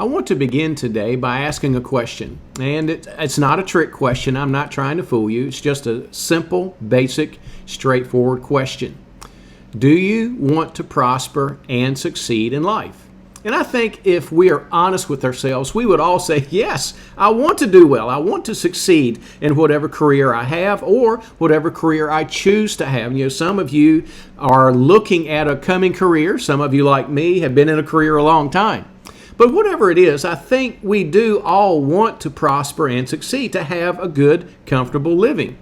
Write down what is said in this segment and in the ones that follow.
I want to begin today by asking a question. And it's not a trick question. I'm not trying to fool you. It's just a simple, basic, straightforward question. Do you want to prosper and succeed in life? And I think if we are honest with ourselves, we would all say, yes, I want to do well. I want to succeed in whatever career I have or whatever career I choose to have. You know, some of you are looking at a coming career. Some of you, like me, have been in a career a long time. But whatever it is, I think we do all want to prosper and succeed, to have a good, comfortable living.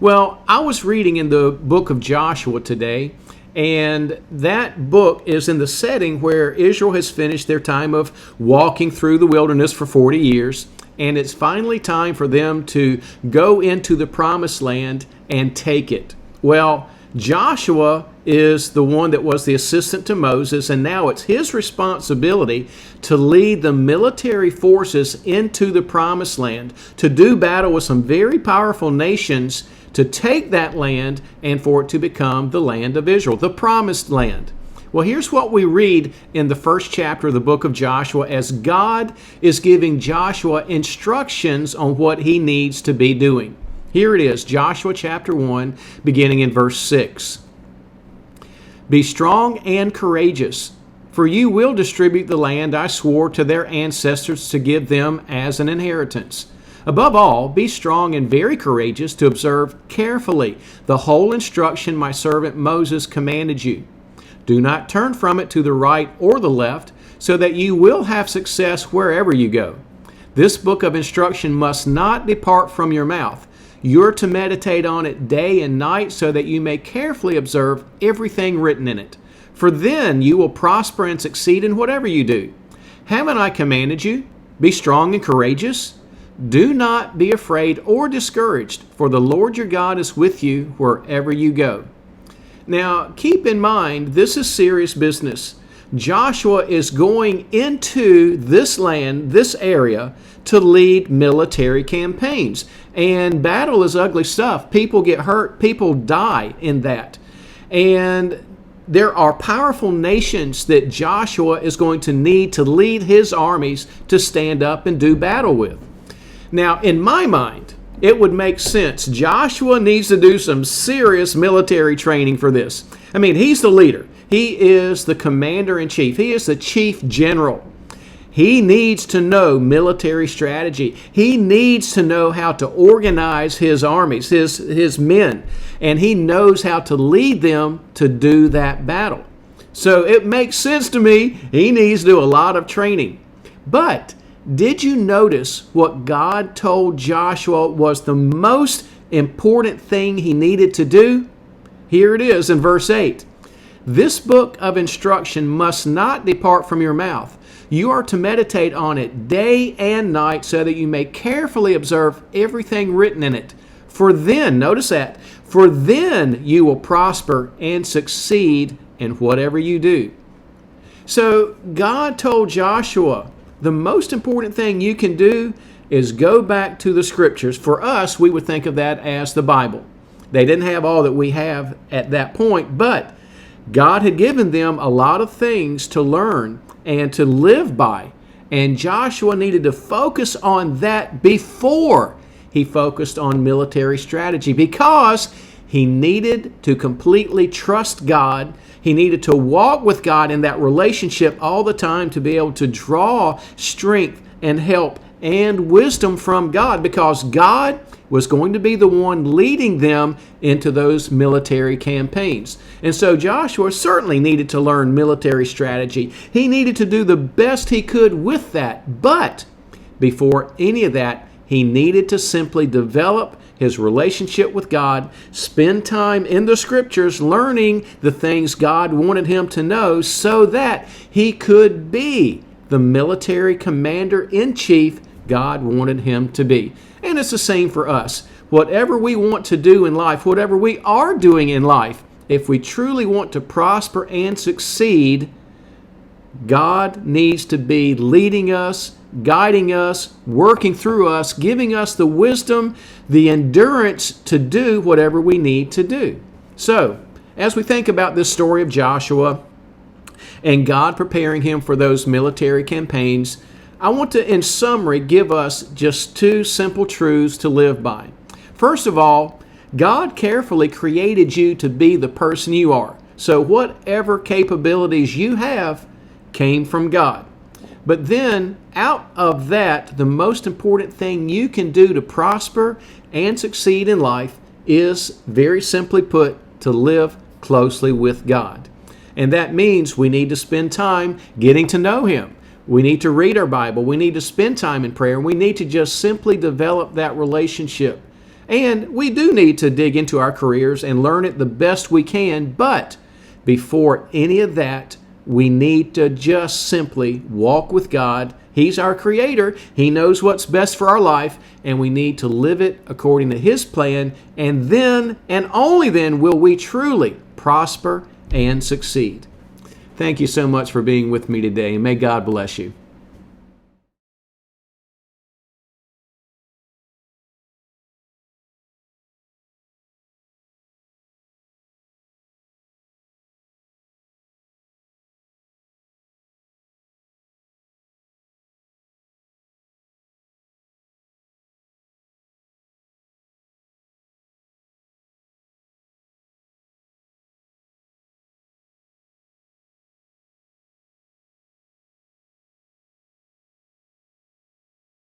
Well, I was reading in the book of Joshua today, and that book is in the setting where Israel has finished their time of walking through the wilderness for 40 years, and it's finally time for them to go into the promised land and take it. Well, Joshua is the one that was the assistant to Moses, and now it's his responsibility to lead the military forces into the promised land, to do battle with some very powerful nations, to take that land and for it to become the land of Israel, the promised land. Well, here's what we read in the first chapter of the book of Joshua as God is giving Joshua instructions on what he needs to be doing. Here it is, Joshua chapter 1, beginning in verse 6. Be strong and courageous, for you will distribute the land I swore to their ancestors to give them as an inheritance. Above all, be strong and very courageous to observe carefully the whole instruction my servant Moses commanded you. Do not turn from it to the right or the left, so that you will have success wherever you go. This book of instruction must not depart from your mouth. You're to meditate on it day and night, so that you may carefully observe everything written in it. For then you will prosper and succeed in whatever you do. Haven't I commanded you? Be strong and courageous. Do not be afraid or discouraged, for the Lord your God is with you wherever you go. Now, keep in mind, this is serious business. Joshua is going into this land, this area, to lead military campaigns. And battle is ugly stuff. People get hurt. People die in that. And there are powerful nations that Joshua is going to need to lead his armies to stand up and do battle with. Now, in my mind, it would make sense. Joshua needs to do some serious military training for this. I mean, he's the leader. He is the commander-in-chief. He is the chief general. He needs to know military strategy. He needs to know how to organize his armies, his men, and he knows how to lead them to do that battle. So it makes sense to me. He needs to do a lot of training. But did you notice what God told Joshua was the most important thing he needed to do? Here it is in verse 8. This book of instruction must not depart from your mouth. You are to meditate on it day and night, so that you may carefully observe everything written in it. For then, notice that, for then you will prosper and succeed in whatever you do. So God told Joshua, the most important thing you can do is go back to the Scriptures. For us, we would think of that as the Bible. They didn't have all that we have at that point, but God had given them a lot of things to learn and to live by. And Joshua needed to focus on that before he focused on military strategy, because he needed to completely trust God. He needed to walk with God in that relationship all the time to be able to draw strength and help and wisdom from God, because God was going to be the one leading them into those military campaigns. And so Joshua certainly needed to learn military strategy. He needed to do the best he could with that. But before any of that, he needed to simply develop his relationship with God, spend time in the Scriptures learning the things God wanted him to know, so that he could be the military commander-in-chief God wanted him to be. And it's the same for us. Whatever we want to do in life, whatever we are doing in life, if we truly want to prosper and succeed, God needs to be leading us, guiding us, working through us, giving us the wisdom, the endurance to do whatever we need to do. So, as we think about this story of Joshua and God preparing him for those military campaigns, I want to, in summary, give us just two simple truths to live by. First of all, God carefully created you to be the person you are. So whatever capabilities you have came from God. But then, out of that, the most important thing you can do to prosper and succeed in life is, very simply put, to live closely with God. And that means we need to spend time getting to know Him. We need to read our Bible. We need to spend time in prayer. We need to just simply develop that relationship. And we do need to dig into our careers and learn it the best we can. But before any of that, we need to just simply walk with God. He's our Creator. He knows what's best for our life, and we need to live it according to His plan. And then, and only then, will we truly prosper and succeed. Thank you so much for being with me today, and may God bless you.